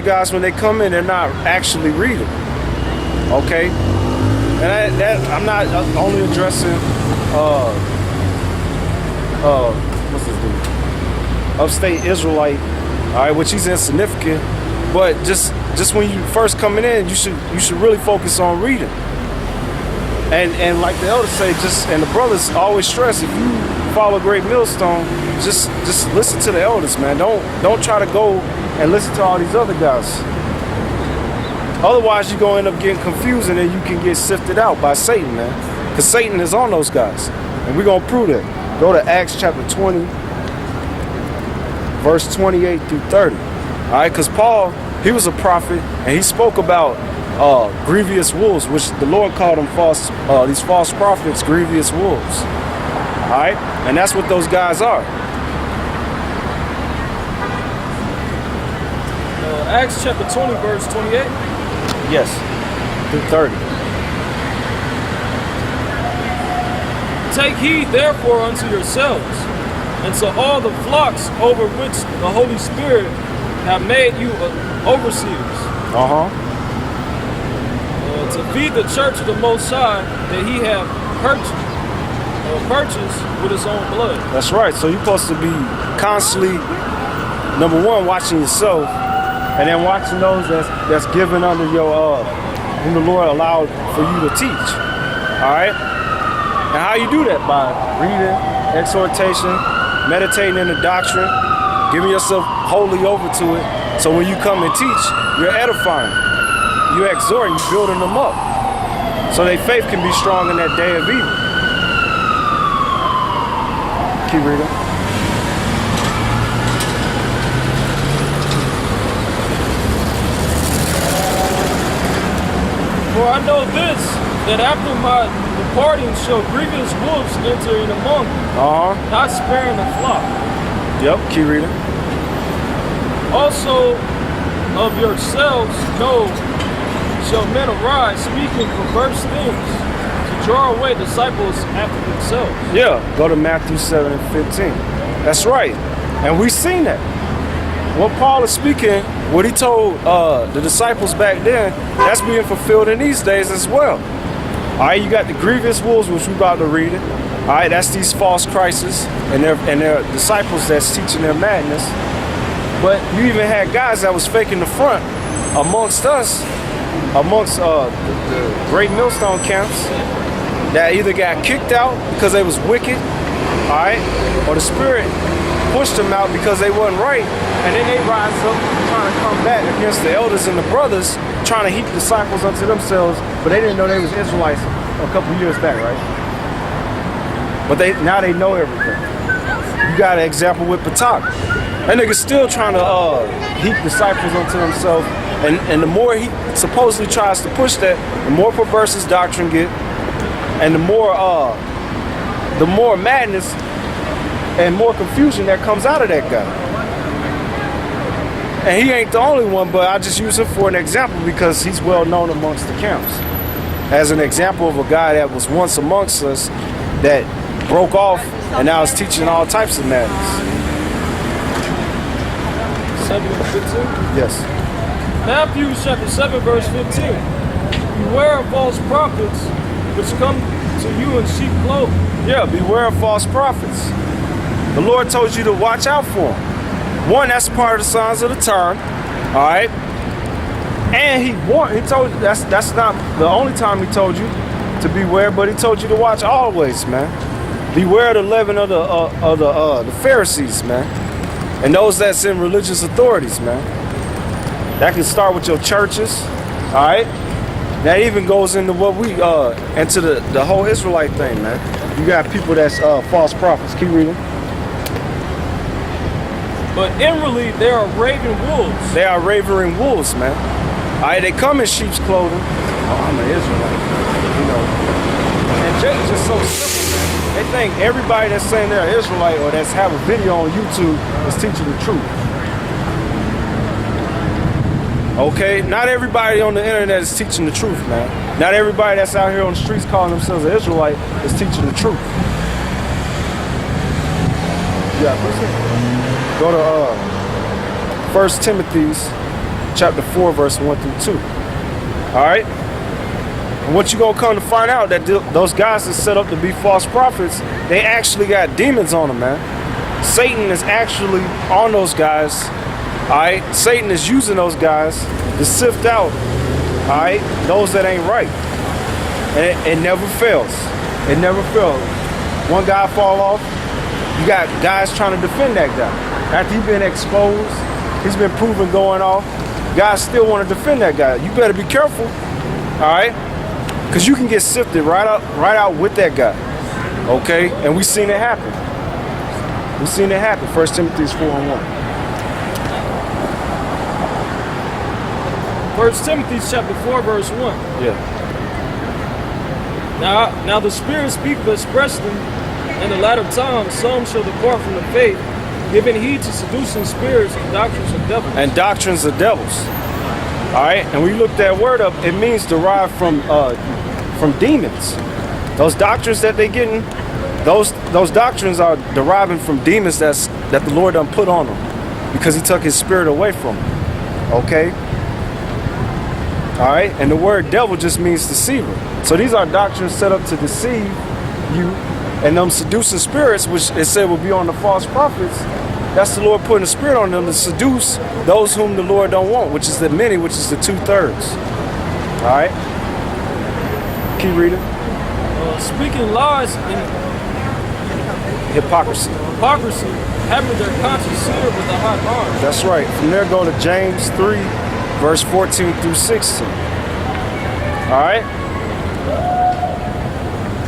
guys, when they come in, they're not actually reading. Okay? And I'm not only addressing, what's this dude? Upstate Israelite, all right, which he's insignificant. But just when you first coming in, you should really focus on reading. And like the elders say, and the brothers always stress, if you follow Great Millstone, just listen to the elders, man. Don't try to go and listen to all these other guys. Otherwise, you're going to end up getting confused, and then you can get sifted out by Satan, man. Because Satan is on those guys. And we're going to prove that. Go to Acts chapter 20, verse 28 through 30. All right, because Paul, he was a prophet, and he spoke about grievous wolves, which the Lord called them these false prophets, grievous wolves. All right, and that's what those guys are. Acts chapter 20, verse 28. Yes, through 30. Take heed therefore unto yourselves, and to all the flocks over which the Holy Spirit have made you overseers. To feed the church of the Most High that He have purchased with His own blood. That's right. So you're supposed to be constantly, number one, watching yourself, and then watching those that's given under your whom the Lord allowed for you to teach. All right. And how you do that? By reading, exhortation, meditating in the doctrine, giving yourself wholly over to it. So when you come and teach, you're edifying. You exhort, you building them up, so their faith can be strong in that day of evil. Keep reading. For I know this, that after my departing shall grievous wolves enter in among you, not sparing the flock. Yep, keep reading. Also of yourselves know shall men arise speaking perverse things to draw away disciples after themselves. Yeah, go to Matthew 7 and 15. That's right. And we've seen that. When Paul is speaking, what he told the disciples back then, that's being fulfilled in these days as well. All right, you got the grievous wolves, which we're about to read it. All right, that's these false Christs and their disciples that's teaching their madness. But you even had guys that was faking the front amongst us, amongst the Great Millstone camps, that either got kicked out because they was wicked, all right, or the Spirit pushed them out because they wasn't right, and then they rise up trying to come back against the elders and the brothers, trying to heap disciples unto themselves, but they didn't know they was Israelites a couple years back, right? But now they know everything. You got an example with Patak. That nigga's still trying to heap disciples unto himself, and the more he supposedly tries to push that, the more perverse his doctrine get, and the more madness and more confusion that comes out of that guy. And he ain't the only one, but I just use him for an example because he's well known amongst the camps. As an example of a guy that was once amongst us that broke off and now is teaching all types of madness. 7 and 15? Yes. Matthew chapter 7 verse 15. Beware of false prophets which come to you in sheep clothing. Yeah, beware of false prophets. The Lord told you to watch out for them. One, that's part of the signs of the time. All right. And he told you that's not the only time he told you to beware, but he told you to watch always, man. Beware of the leaven of the Pharisees, man, and those that's in religious authorities, man. That can start with your churches, all right. That even goes into what we into the whole Israelite thing, man. You got people that's false prophets. Keep reading. But inwardly they are raving wolves. They are raving wolves, man. All right, they come in sheep's clothing. Oh, I'm an Israelite, you know. And it's just so simple, man. They think everybody that's saying they're an Israelite or that's have a video on YouTube is teaching the truth. Okay, not everybody on the internet is teaching the truth, man. Not everybody that's out here on the streets calling themselves an Israelite is teaching the truth. Yeah, go to 1 Timothy chapter 4, verse 1 through 2. All right? And what you gonna come to find out that those guys that set up to be false prophets, they actually got demons on them, man. Satan is actually on those guys. All right? Satan is using those guys to sift out, all right, those that ain't right. And it never fails. It never fails. One guy fall off, you got guys trying to defend that guy. After he's been exposed, he's been proven going off, guys still want to defend that guy. You better be careful, all right? Because you can get sifted right out with that guy, okay? And we seen it happen. We seen it happen. 1 Timothy 4:1. 1 Timothy chapter 4, verse 1. Yeah. Now the Spirit speaketh expressly, in the latter times some shall depart from the faith, giving heed to seducing spirits and doctrines of devils. And doctrines of devils. All right, and we looked that word up. It means derived from demons. Those doctrines that they getting, those doctrines are deriving from demons that the Lord done put on them, because He took His Spirit away from them. Okay. All right, and the word devil just means deceiver. So these are doctrines set up to deceive you, and them seducing spirits, which it said will be on the false prophets. That's the Lord putting a spirit on them to seduce those whom the Lord don't want, which is the many, which is the 2/3. All right, keep reading. Speaking lies in Hypocrisy. having their conscience seared with a hot iron. That's right. From there, go to James 3, verse 14 through 16. All right.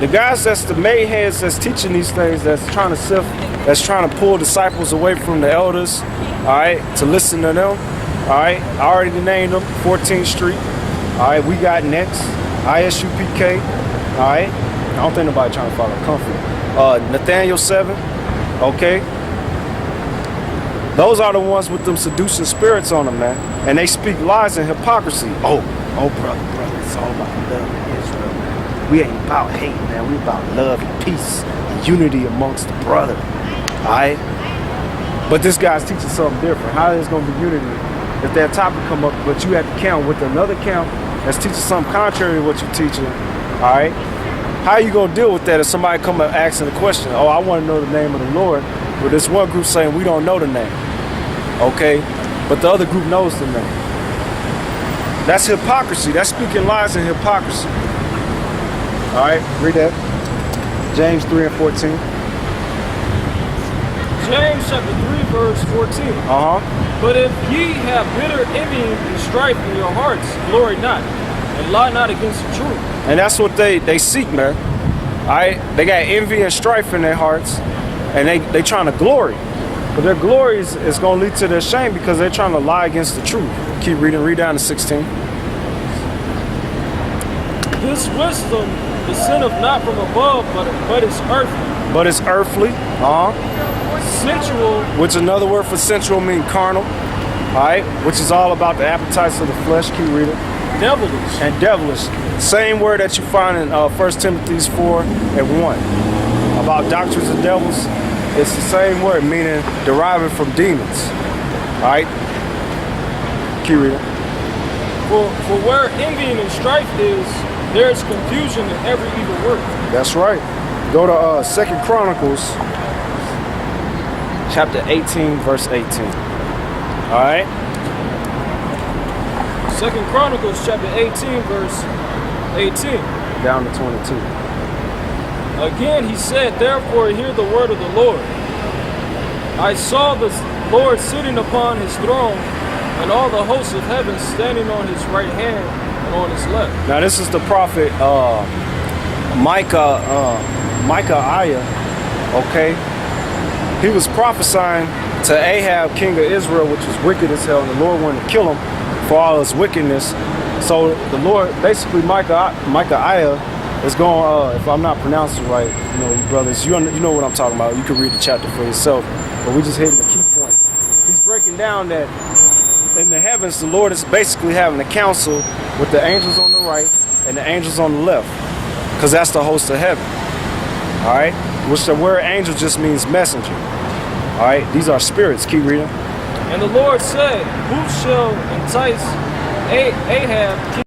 The guys that's the mayheads that's teaching these things, that's trying to sift, that's trying to pull disciples away from the elders, all right, to listen to them. All right, I already named them. 14th Street. All right, we got next. ISUPK. All right. I don't think nobody trying to follow comfort. Nathaniel 7. Okay. Those are the ones with them seducing spirits on them, man. And they speak lies and hypocrisy. Oh, brother, it's all about love and Israel, man. We ain't about hate, man. We about love and peace and unity amongst the brother. All right? But this guy's teaching something different. How is going to be unity if that topic come up, but you have to count with another count that's teaching something contrary to what you're teaching? All right? How are you going to deal with that if somebody come up asking a question? Oh, I want to know the name of the Lord. But this one group saying we don't know the name. Okay? But the other group knows the name. That's hypocrisy. That's speaking lies and hypocrisy. All right? Read that. James 3 and 14. James chapter 3, verse 14. Uh-huh. But if ye have bitter envy and strife in your hearts, glory not, and lie not against the truth. And that's what they seek, man. All right? They got envy and strife in their hearts, and they trying to glory. But their glory is going to lead to their shame because they're trying to lie against the truth. Keep reading. Read down to 16. This wisdom descendeth not from above, but is earthly. But it's earthly. Sensual. Which another word for sensual means carnal. All right? Which is all about the appetites of the flesh. Keep reading. Devilish. And devilish. Same word that you find in 1 Timothy 4 and 1. About doctrines of devils. It's the same word, meaning deriving from demons. All right? Keep reading. For where envy and strife is, there is confusion in every evil work. That's right. Go to 2 Chronicles, chapter 18, verse 18. All right? 2 Chronicles chapter 18, verse 18. Down to 22. Again he said, therefore hear the word of the Lord. I saw the Lord sitting upon his throne, and all the hosts of heaven standing on his right hand and on his left. Now this is the prophet Micaiah, okay? He was prophesying to Ahab, king of Israel, which was wicked as hell, and the Lord wanted to kill him for all his wickedness. So the Lord, basically Micaiah is going, if I'm not pronouncing right, you know, you brothers, you know what I'm talking about. You can read the chapter for yourself, but we just hitting the key point. He's breaking down that in the heavens, the Lord is basically having a council with the angels on the right and the angels on the left, because that's the host of heaven. All right, which the word angel just means messenger. All right, these are spirits. Keep reading. And the Lord said, who shall entice Ahab,